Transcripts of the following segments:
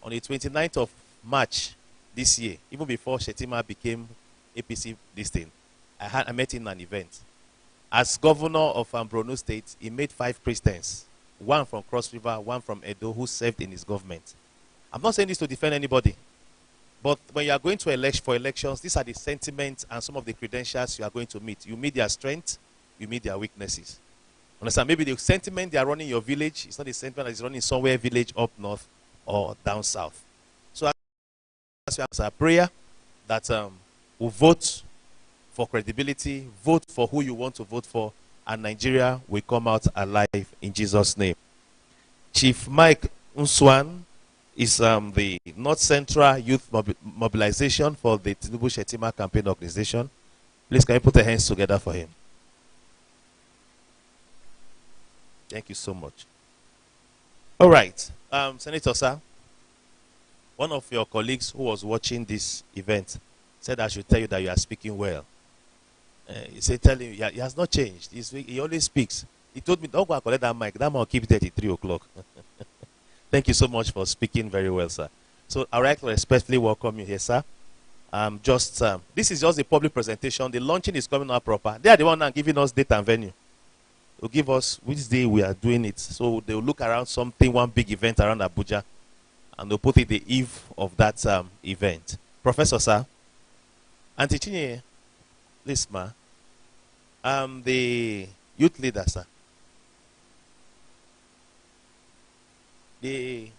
On the 29th of March this year, even before Shetima became APC this thing, I met him in an event. As governor of Borno State, he made 5 Christians, one from Cross River, one from Edo, who served in his government. I'm not saying this to defend anybody, but when you are going to elect for elections, these are the sentiments and some of the credentials you are going to meet. You meet their strengths, you meet their weaknesses. Understand? Maybe the sentiment they are running in your village is not the sentiment that is running somewhere village up north or down south. So as a prayer that will vote for credibility, vote for who you want to vote for, and Nigeria will come out alive in Jesus' name. Chief Mike Unswan is the North Central Youth Mobilization for the Tinubu Shetima Campaign Organization. Please, can you put your hands together for him? Thank you so much. All right. Senator, sir, one of your colleagues who was watching this event said I should tell you that you are speaking well. He said, tell him, he has not changed. He always speaks. He told me, don't go and collect that mic. That mic will keep it at 3 o'clock. Thank you so much for speaking very well, sir. So I would like to respectfully welcome you here, sir. This is just a public presentation. The launching is coming out proper. They are the one that are giving us date and venue. They'll give us which day we are doing it. So they'll look around something, one big event around Abuja, and they'll put it the eve of that event. Professor, sir. Auntie Chinye, please, ma. The youth leader, sir. The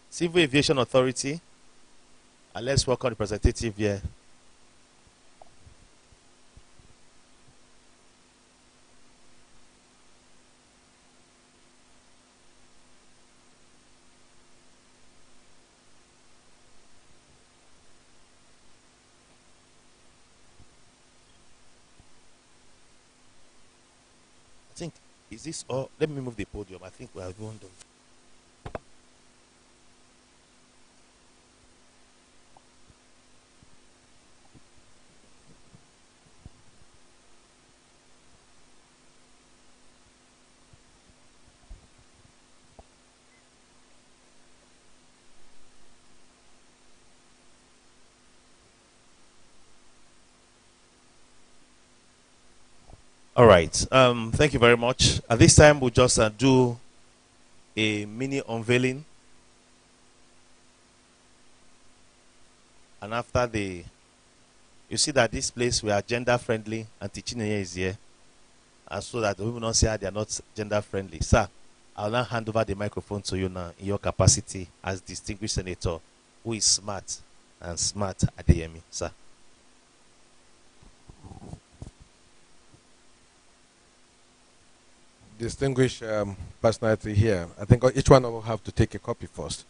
Civil Aviation Authority. And let's welcome the representative here. I think, is this all? Let me move the podium. I think we are going done. All right. Thank you very much. At this time, we'll just do a mini unveiling. And after you see that this place, we are gender friendly, and teaching is here. And so that we will not say they are not gender friendly. Sir, I'll now hand over the microphone to you now in your capacity as distinguished senator who is smart and smart at the EMI. Sir. Distinguished personality here. I think each one will have to take a copy first.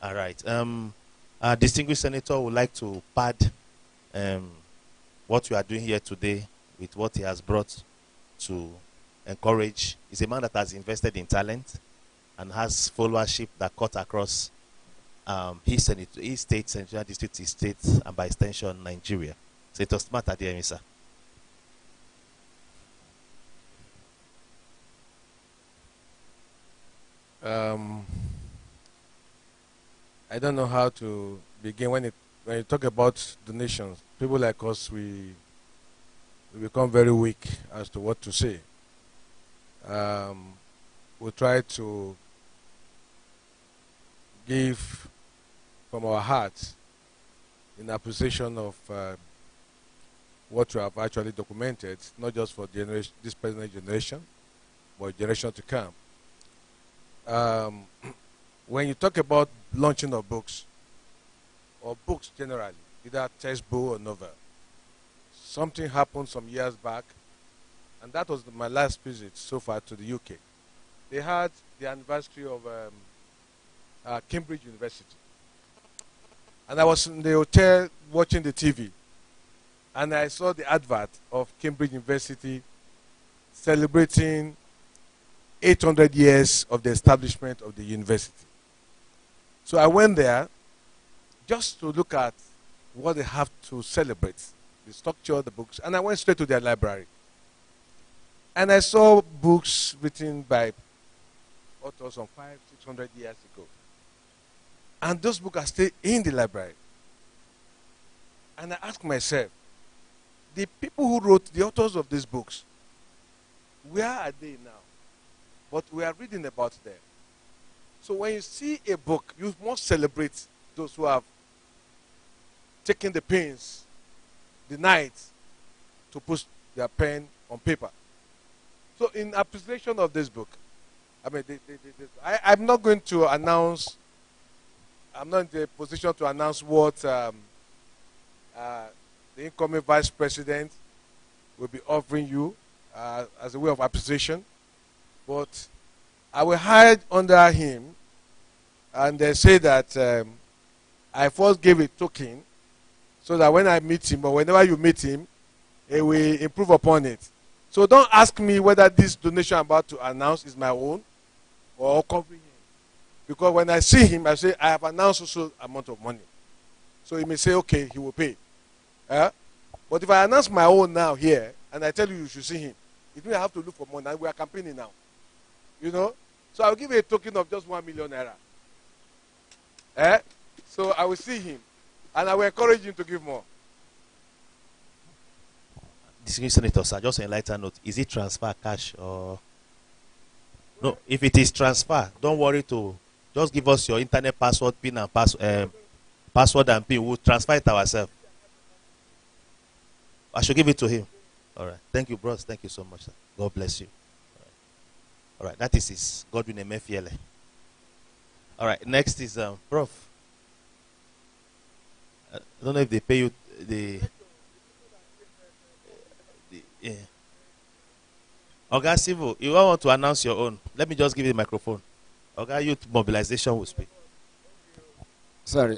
All right. Our distinguished senator would like to pad what we are doing here today with what he has brought to encourage. He's a man that has invested in talent and has followership that cut across his state, Central District, his state, and by extension, Nigeria. So it was smart at the end, sir. I don't know how to begin when you talk about donations. People like us, we become very weak as to what to say. We try to give from our hearts in appreciation of what you have actually documented, not just for this present generation, but generation to come. When you talk about launching of books, or books generally, either textbook or novel, something happened some years back, and that was my last visit so far to the UK. They had the anniversary of Cambridge University. And I was in the hotel watching the TV, and I saw the advert of Cambridge University celebrating 800 years of the establishment of the university. So I went there just to look at what they have to celebrate, the structure of the books, and I went straight to their library. And I saw books written by authors from 500-600 years ago. And those books are still in the library. And I asked myself, the people who wrote, the authors of these books, where are they now? But we are reading about them. So when you see a book, you must celebrate those who have taken the pains, the night, to put their pen on paper. So in appreciation of this book, I mean, I'm not going to announce, I'm not in the position to announce what the incoming vice president will be offering you as a way of appreciation. But I will hide under him, and they say that I first gave a token so that when I meet him, or whenever you meet him, he will improve upon it. So don't ask me whether this donation I'm about to announce is my own or covering him. Because when I see him, I say, I have announced also amount of money. So he may say, okay, he will pay. But if I announce my own now here, and I tell you should see him, it means I have to look for money, and we are campaigning now. You know? So I'll give you a token of just 1 million naira. So I will see him, and I will encourage him to give more. Distinguished Senator, sir, just a lighter note. Is it transfer cash or no? If it is transfer, don't worry to just give us your internet password, PIN and password and PIN. We'll transfer it ourselves. I should give it to him. All right. Thank you, bros. Thank you so much, sir. God bless you. All right. That is his Godwin Emefiele. All right. Next is Prof. I don't know if they pay you the yeah. Oga Civil, you all want to announce your own. Let me just give you the microphone. Oga Youth Mobilization will speak. Sorry,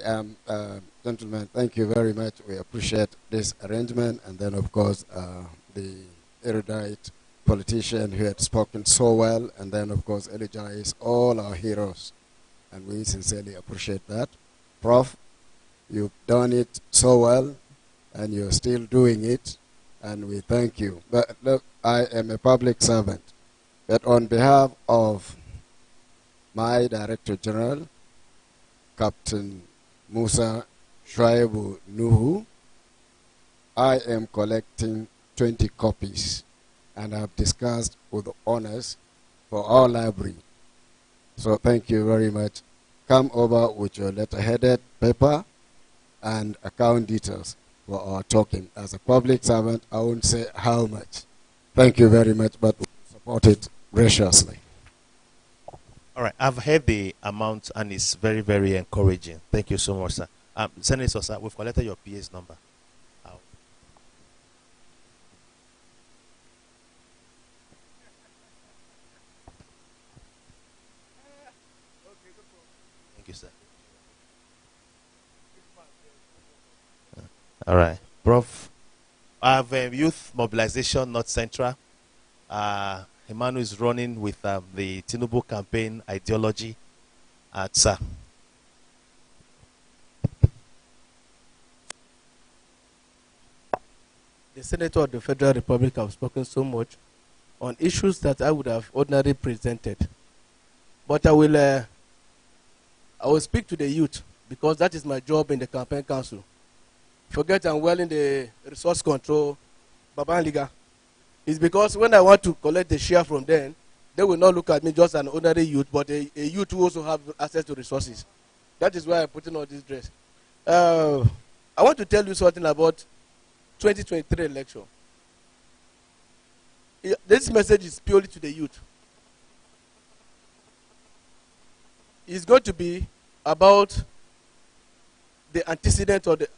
gentlemen, thank you very much. We appreciate this arrangement. And then, of course, the erudite politician who had spoken so well. And then, of course, elegize all our heroes. And we sincerely appreciate that. Prof, you've done it so well, and you're still doing it. And we thank you. But look, I am a public servant. But on behalf of my Director General, Captain Musa Shuaibu Nuhu, I am collecting 20 copies, and I've discussed with the owners for our library. So thank you very much. Come over with your letter-headed paper and account details for our token. As a public servant, I won't say how much. Thank you very much, but we support it graciously. All right. I've heard the amount, and it's very, very encouraging. Thank you so much, sir. Senator, sir, we've collected your PA's number. Thank you, sir. All right. Prof, I have Youth Mobilization North Central. Emmanuel is running with the Tinubu campaign ideology at sir. The Senator of the Federal Republic have spoken so much on issues that I would have ordinarily presented. But I will speak to the youth, because that is my job in the campaign council. Forget I'm well in the resource control, Babanliga. It's because when I want to collect the share from them, they will not look at me just an ordinary youth, but a youth who also have access to resources. That is why I'm putting on this dress. I want to tell you something about 2023 election. This message is purely to the youth. It's going to be about the antecedent of the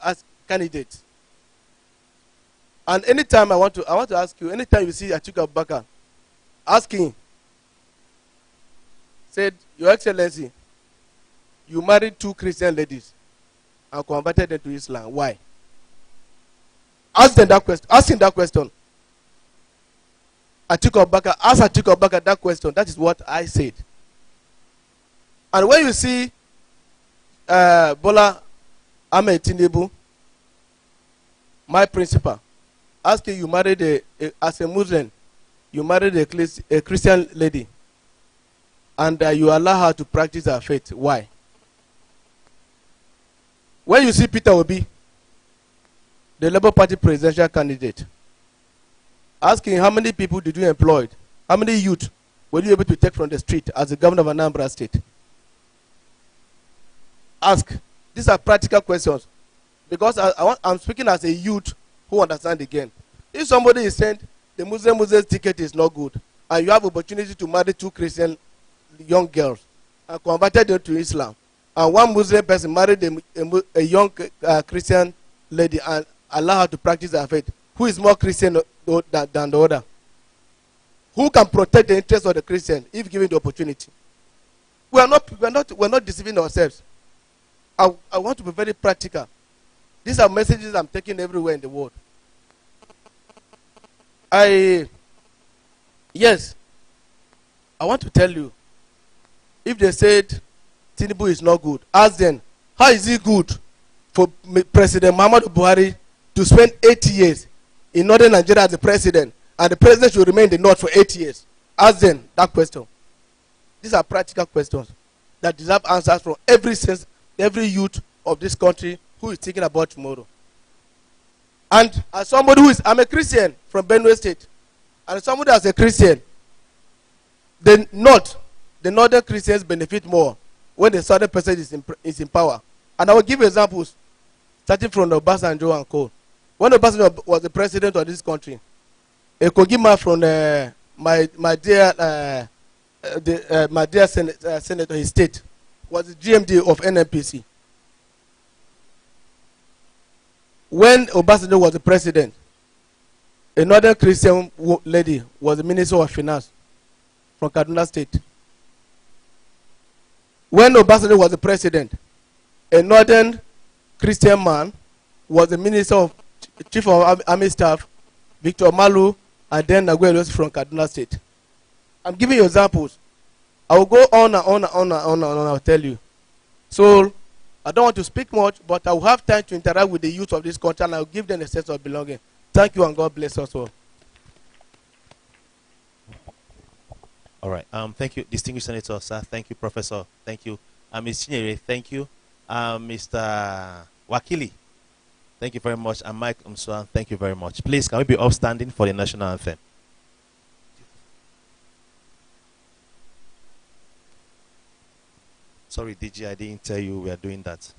candidate. And anytime I want to ask you, anytime you see Atiku Abubakar, ask him, said, Your Excellency, you married 2 Christian ladies and converted them to Islam. Why? Ask them that question. Ask him that question. Atiku Abubakar, ask Atiku Abubakar that question. That is what I said. And when you see Bola Ahmed Tinubu, my principal, asking you married as a Muslim, you married a Christian lady, and you allow her to practice her faith. Why? When you see Peter Obi, the Labour Party presidential candidate, asking how many people did you employ, how many youth were you able to take from the street as the governor of Anambra State? Ask. These are practical questions. Because I'm speaking as a youth who understand again. If somebody is saying the Muslim ticket is not good, and you have opportunity to marry 2 Christian young girls and converted them to Islam, and 1 Muslim person married a young Christian lady and allow her to practice her faith, who is more Christian than the other? Who can protect the interests of the Christian if given the opportunity? We're not deceiving ourselves. I want to be very practical. These are messages I'm taking everywhere in the world. Yes, I want to tell you, if they said Tinubu is not good, ask them, how is it good for President Muhammadu Buhari to spend 8 years in northern Nigeria as the president, and the president should remain in the north for 8 years? Ask them that question. These are practical questions that deserve answers from every youth of this country who is thinking about tomorrow. And as somebody I'm a Christian from Benue State, and somebody as a Christian, the northern Christians benefit more when the southern person is in power. And I will give examples, starting from Obasanjo and Co. When Obasanjo was the president of this country, a Kogima from my dear senator, his state, was the GMD of NNPC. When Obasanjo was the president, a northern Christian lady was the minister of finance from Kaduna State. When Obasanjo was the president, a northern Christian man was the minister of chief of army staff, Victor Malu, and then Naguelos from Kaduna State. I'm giving you examples. I will go on and on and on and on and on. I'll tell you. So I don't want to speak much, but I will have time to interact with the youth of this country, and I will give them a sense of belonging. Thank you, and God bless us all. All right. Thank you, distinguished senator, sir. Thank you, professor. Thank you, Ms. Chinyere. Thank you, Mr. Wakili. Thank you very much, and Mike Umswan. Thank you very much. Please, can we be upstanding for the national anthem? Sorry, DG, I didn't tell you we are doing that.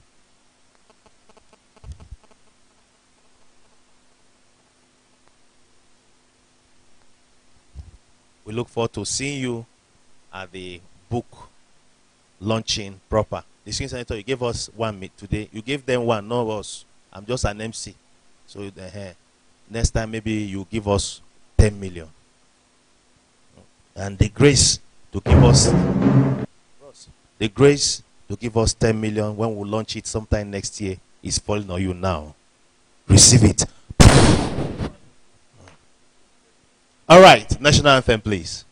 We look forward to seeing you at the book launching proper. The senior senator, you gave us 1 minute today. You gave them 1, not us. I'm just an MC. So next time maybe you give us 10 million. And the grace to give us 10 million when we launch it sometime next year is falling on you now. Receive it. All right, national anthem, please.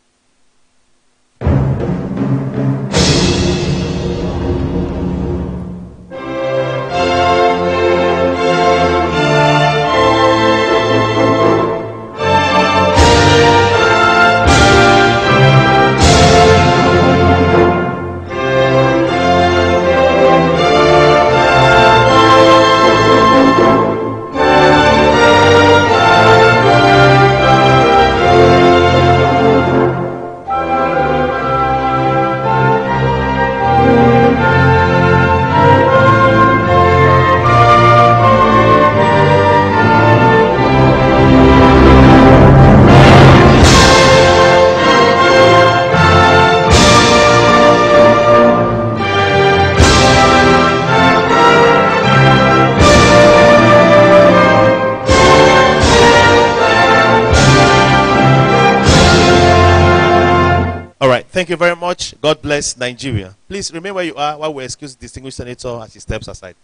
Thank you very much. God bless Nigeria. Please remain where you are while we excuse the distinguished senator as he steps aside.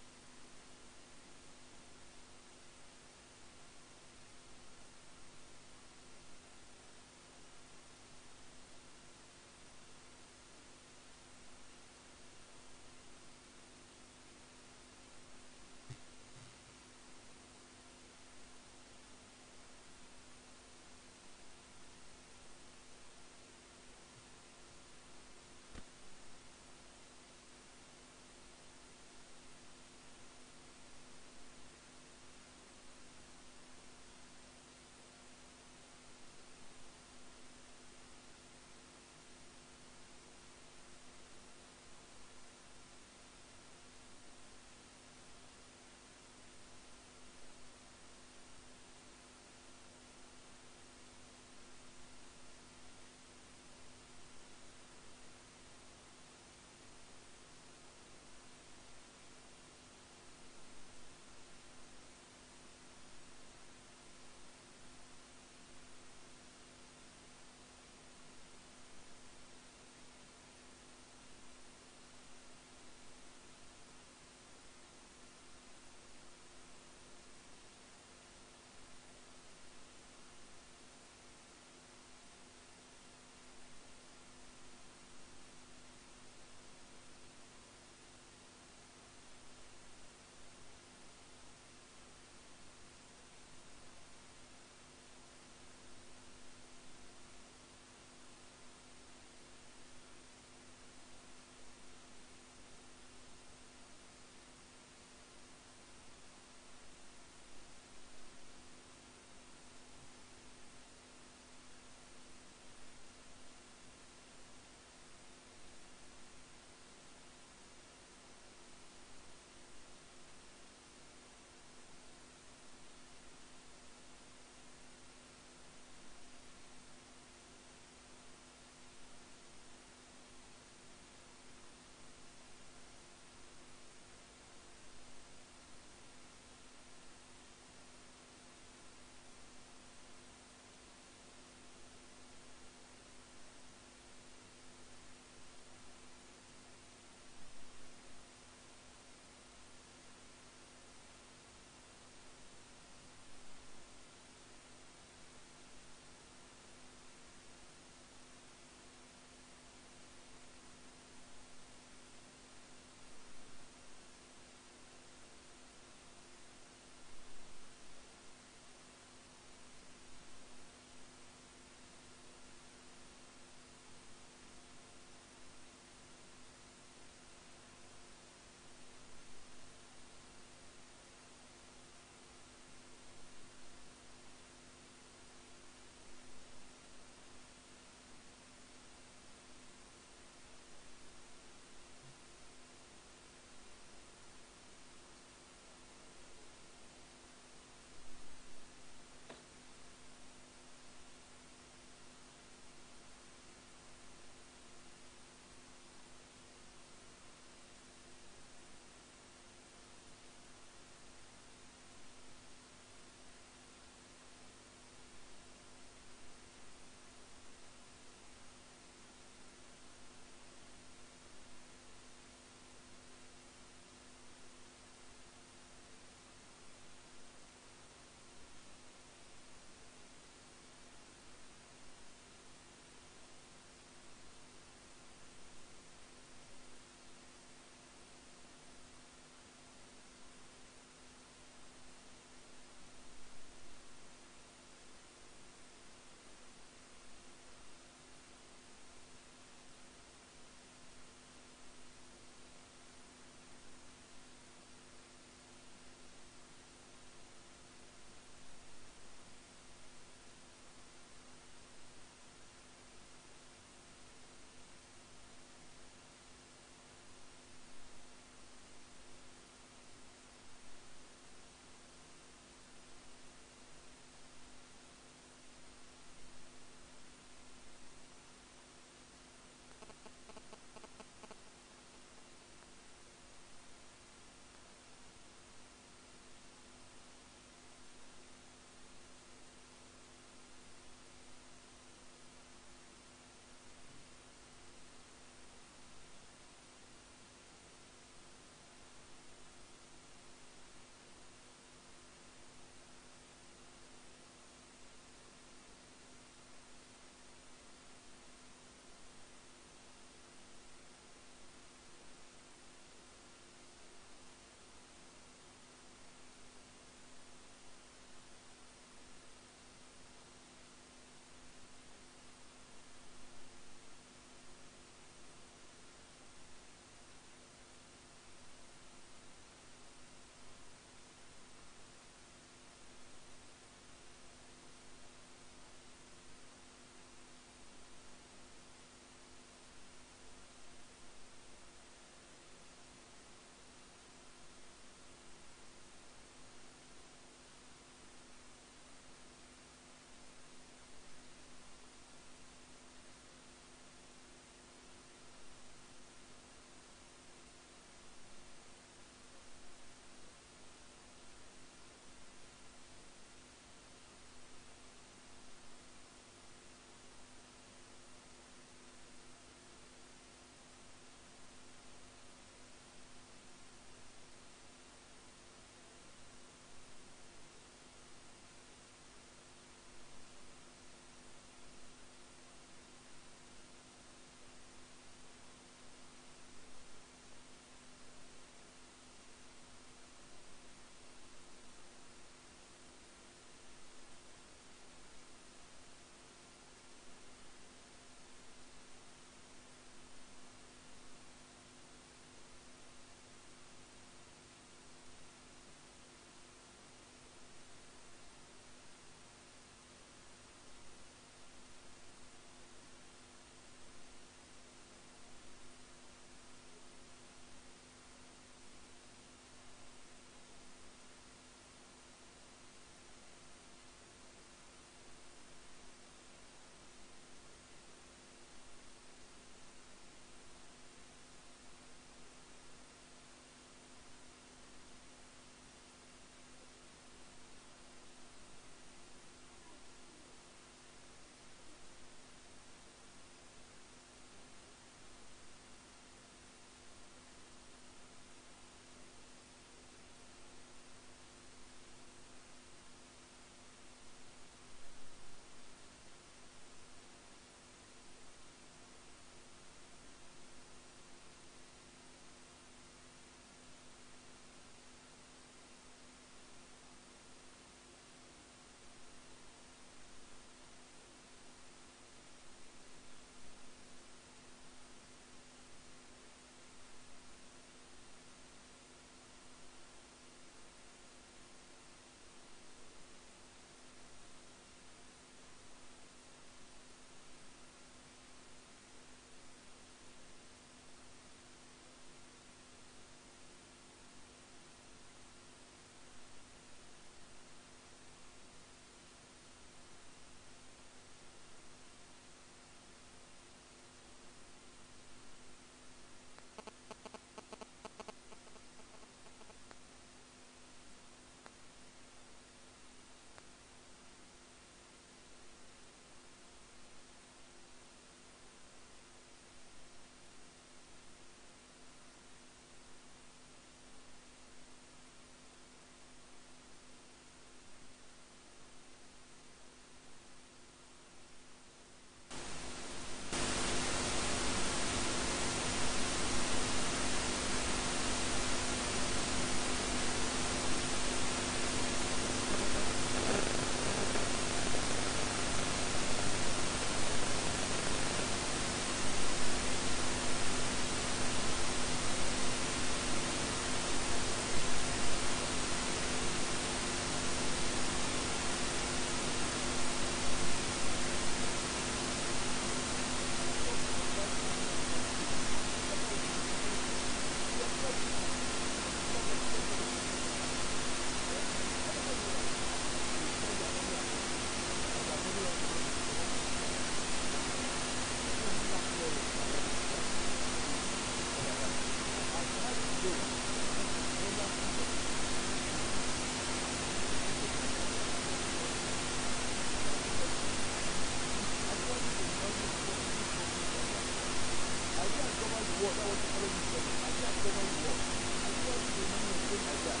war, that was the following year. I think I covered the war. I think I was the man of things like that.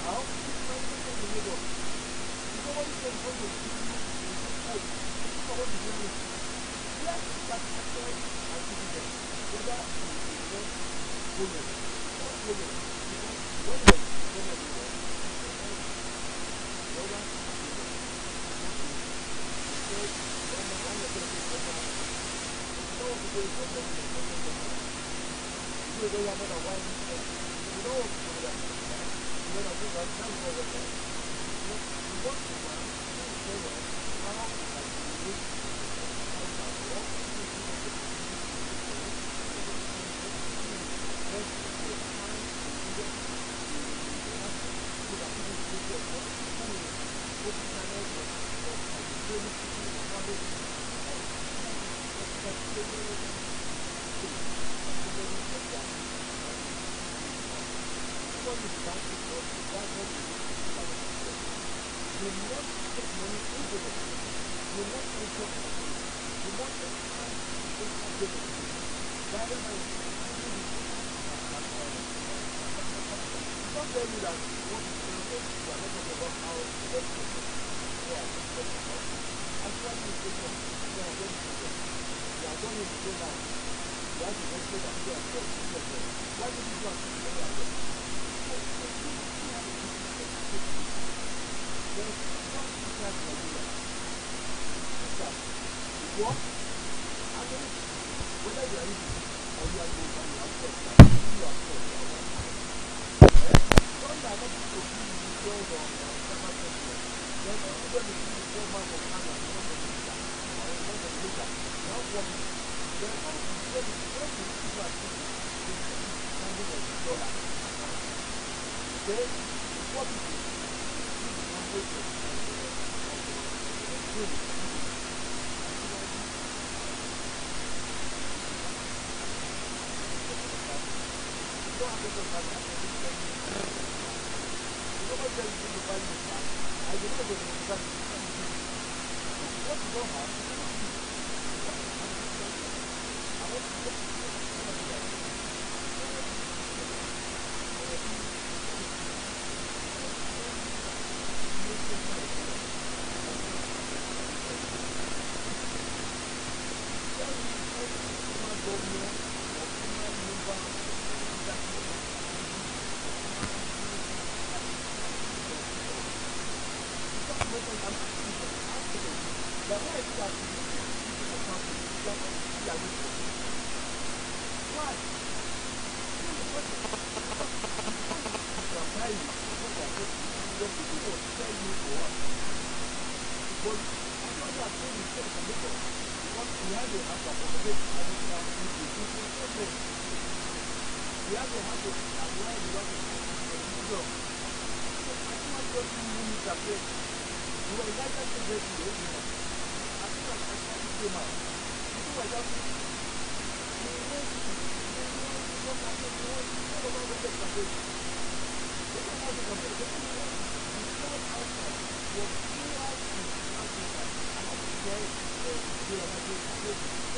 Now, this man came from the Lagos. If somebody says going to give you a quote, if someone is doing it, yes, that's actually and giving them. Whether you want women or women, because when they come on the war, whether